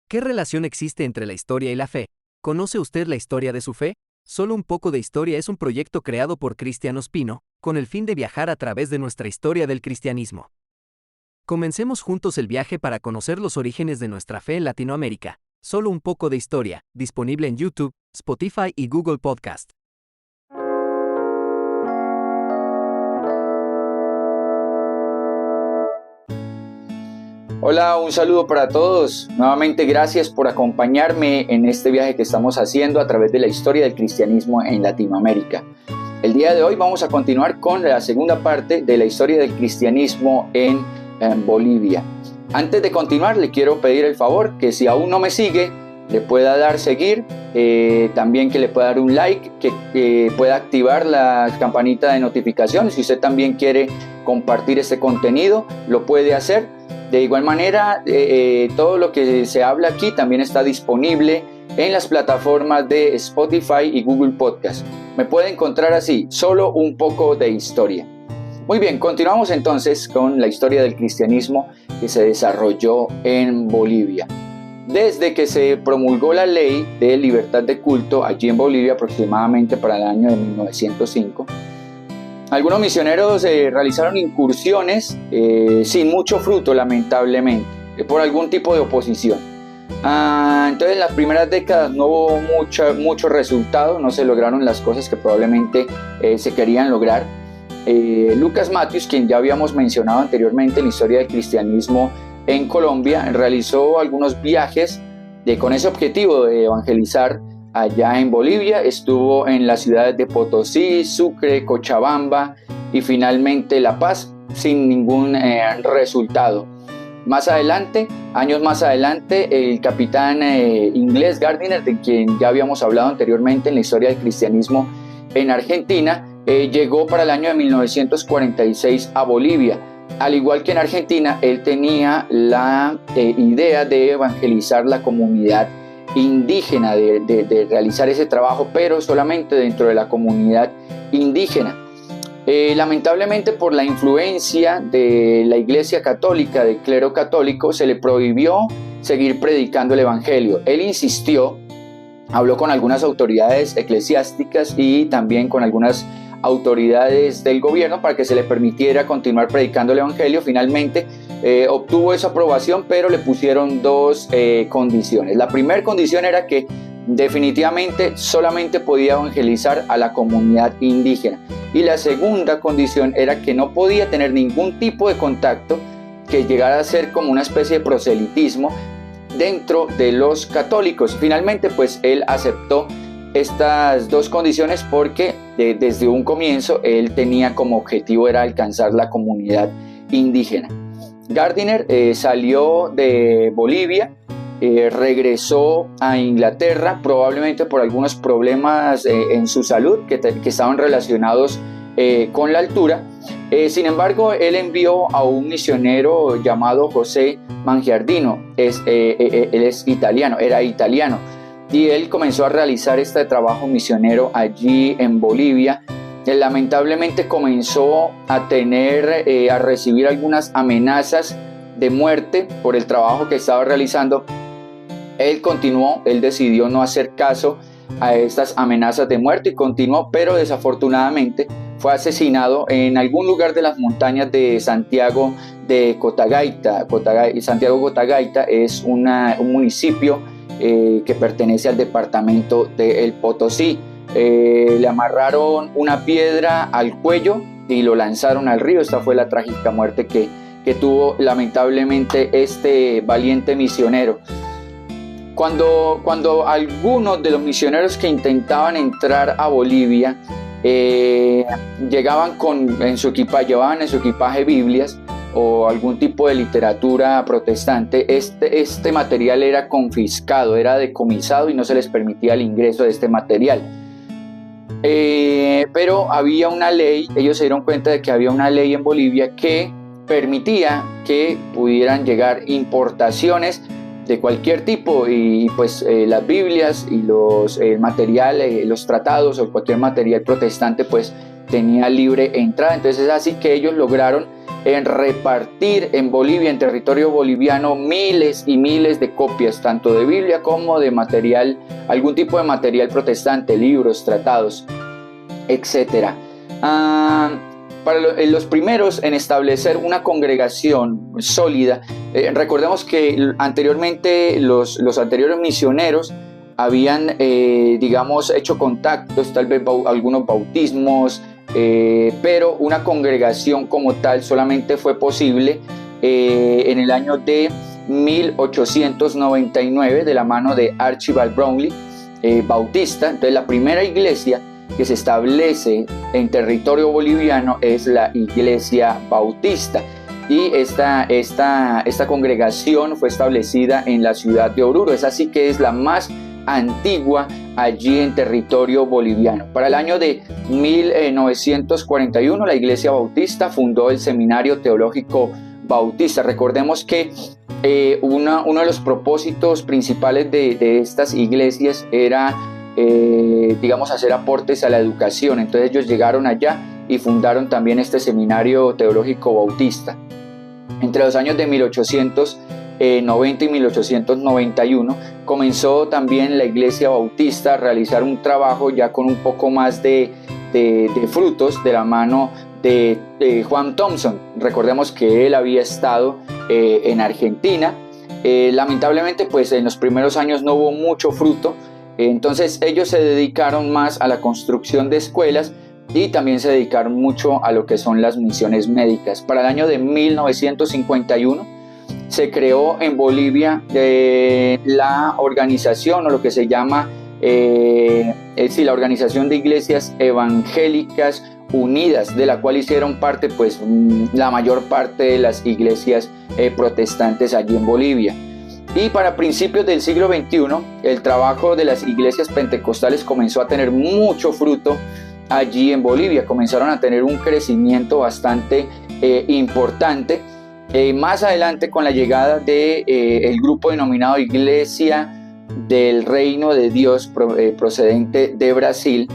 ¿Qué relación existe entre la historia y la fe? ¿Conoce usted la historia de su fe? Solo un poco de historia es un proyecto creado por Cristiano Spino, con el fin de viajar a través de nuestra historia del cristianismo. Comencemos juntos el viaje para conocer los orígenes de nuestra fe en Latinoamérica. Solo un poco de historia, disponible en YouTube, Spotify y Google Podcast. Hola, un saludo para todos. Nuevamente gracias por acompañarme en este viaje que estamos haciendo a través de la historia del cristianismo en Latinoamérica. El día de hoy vamos a continuar con la segunda parte de la historia del cristianismo en Bolivia. Antes de continuar, le quiero pedir el favor que si aún no me sigue, le pueda dar seguir, también que le pueda dar un like, que pueda activar la campanita de notificaciones. Si usted también quiere compartir este contenido, lo puede hacer. De igual manera, todo lo que se habla aquí también está disponible en las plataformas de Spotify y Google Podcast. Me puede encontrar así, solo un poco de historia. Muy bien, continuamos entonces con la historia del cristianismo que se desarrolló en Bolivia. Desde que se promulgó la ley de libertad de culto allí en Bolivia, aproximadamente para el año de 1905, algunos misioneros realizaron incursiones sin mucho fruto, lamentablemente, por algún tipo de oposición. Entonces en las primeras décadas no hubo mucho resultado, no se lograron las cosas que probablemente se querían lograr. Lucas Matthews, quien ya habíamos mencionado anteriormente en la historia del cristianismo en Colombia, realizó algunos viajes con ese objetivo de evangelizar allá en Bolivia. Estuvo en las ciudades de Potosí, Sucre, Cochabamba y finalmente La Paz sin ningún resultado. Más adelante, años más adelante, el capitán inglés Gardiner, de quien ya habíamos hablado anteriormente en la historia del cristianismo en Argentina, llegó para el año de 1946 a Bolivia. Al igual que en Argentina, él tenía la idea de evangelizar la comunidad indígena, de realizar ese trabajo, pero solamente dentro de la comunidad indígena. Lamentablemente, por la influencia de la Iglesia Católica, del clero católico, se le prohibió seguir predicando el evangelio. Él insistió, habló con algunas autoridades eclesiásticas y también con algunas autoridades del gobierno para que se le permitiera continuar predicando el evangelio. Finalmente obtuvo esa aprobación, pero le pusieron dos condiciones. La primera condición era que definitivamente solamente podía evangelizar a la comunidad indígena, y la segunda condición era que no podía tener ningún tipo de contacto que llegara a ser como una especie de proselitismo dentro de los católicos. Finalmente, pues él aceptó estas dos condiciones porque desde un comienzo él tenía como objetivo era alcanzar la comunidad indígena. Gardiner salió de Bolivia, regresó a Inglaterra, probablemente por algunos problemas en su salud que estaban relacionados con la altura. Sin embargo, él envió a un misionero llamado José Mangiardino. Él es italiano, era italiano, y él comenzó a realizar este trabajo misionero allí en Bolivia. Lamentablemente comenzó a recibir algunas amenazas de muerte por el trabajo que estaba realizando. Él decidió no hacer caso a estas amenazas de muerte y continuó, pero desafortunadamente fue asesinado en algún lugar de las montañas de Santiago de Cotagaita. Santiago Cotagaita es un municipio que pertenece al departamento de El Potosí. Le amarraron una piedra al cuello y lo lanzaron al río. Esta fue la trágica muerte que tuvo lamentablemente este valiente misionero. Cuando algunos de los misioneros que intentaban entrar a Bolivia llevaban en su equipaje Biblias o algún tipo de literatura protestante, este material era confiscado, era decomisado y no se les permitía el ingreso de este material. Pero había una ley, ellos se dieron cuenta de que había una ley en Bolivia que permitía que pudieran llegar importaciones de cualquier tipo, y pues las Biblias y los tratados o cualquier material protestante pues tenía libre entrada. Entonces es así que ellos lograron repartir en Bolivia, en territorio boliviano, miles y miles de copias, tanto de Biblia como de material, algún tipo de material protestante, libros, tratados, etc. Para los primeros en establecer una congregación sólida, recordemos que anteriormente los anteriores misioneros habían, digamos, hecho contactos, tal vez algunos bautismos, pero una congregación como tal solamente fue posible en el año de 1899 de la mano de Archibald Brownlee, bautista. Entonces la primera iglesia que se establece en territorio boliviano es la Iglesia Bautista, y esta congregación fue establecida en la ciudad de Oruro. Es así que es la más antigua allí en territorio boliviano. Para el año de 1941 la Iglesia Bautista fundó el Seminario Teológico Bautista. Recordemos que uno de los propósitos principales de estas iglesias era digamos, hacer aportes a la educación. Entonces ellos llegaron allá y fundaron también este Seminario Teológico Bautista. Entre los años de 1890 y 1891 comenzó también la Iglesia Bautista a realizar un trabajo ya con un poco más de frutos de la mano de Juan Thompson. Recordemos que él había estado en Argentina. Lamentablemente, pues en los primeros años no hubo mucho fruto. Entonces ellos se dedicaron más a la construcción de escuelas y también se dedicaron mucho a lo que son las misiones médicas. Para el año de 1951 se creó en Bolivia la organización, o lo que se llama la Organización de Iglesias Evangélicas Unidas, de la cual hicieron parte pues la mayor parte de las iglesias protestantes allí en Bolivia. Y para principios del siglo XXI, el trabajo de las iglesias pentecostales comenzó a tener mucho fruto allí en Bolivia. Comenzaron a tener un crecimiento bastante importante. Más adelante, con la llegada del grupo denominado Iglesia del Reino de Dios procedente de Brasil,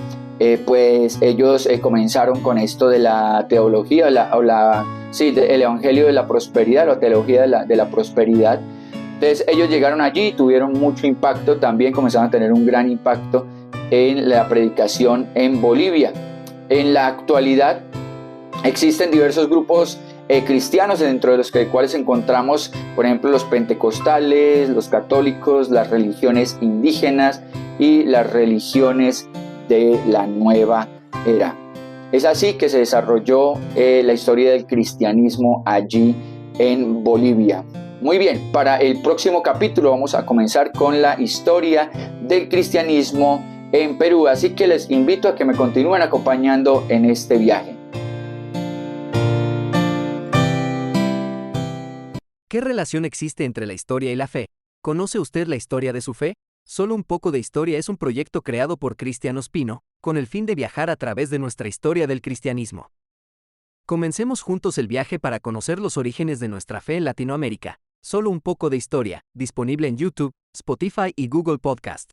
pues ellos comenzaron con esto de la teología, el Evangelio de la Prosperidad, la teología de la prosperidad. Entonces ellos llegaron allí y tuvieron mucho impacto, también comenzaron a tener un gran impacto en la predicación en Bolivia. En la actualidad existen diversos grupos cristianos, dentro de los cuales encontramos, por ejemplo, los pentecostales, los católicos, las religiones indígenas y las religiones de la nueva era. Es así que se desarrolló la historia del cristianismo allí en Bolivia. Muy bien, para el próximo capítulo vamos a comenzar con la historia del cristianismo en Perú, así que les invito a que me continúen acompañando en este viaje. ¿Qué relación existe entre la historia y la fe? ¿Conoce usted la historia de su fe? Solo un poco de historia es un proyecto creado por Cristian Ospino, con el fin de viajar a través de nuestra historia del cristianismo. Comencemos juntos el viaje para conocer los orígenes de nuestra fe en Latinoamérica. Solo un poco de historia, disponible en YouTube, Spotify y Google Podcast.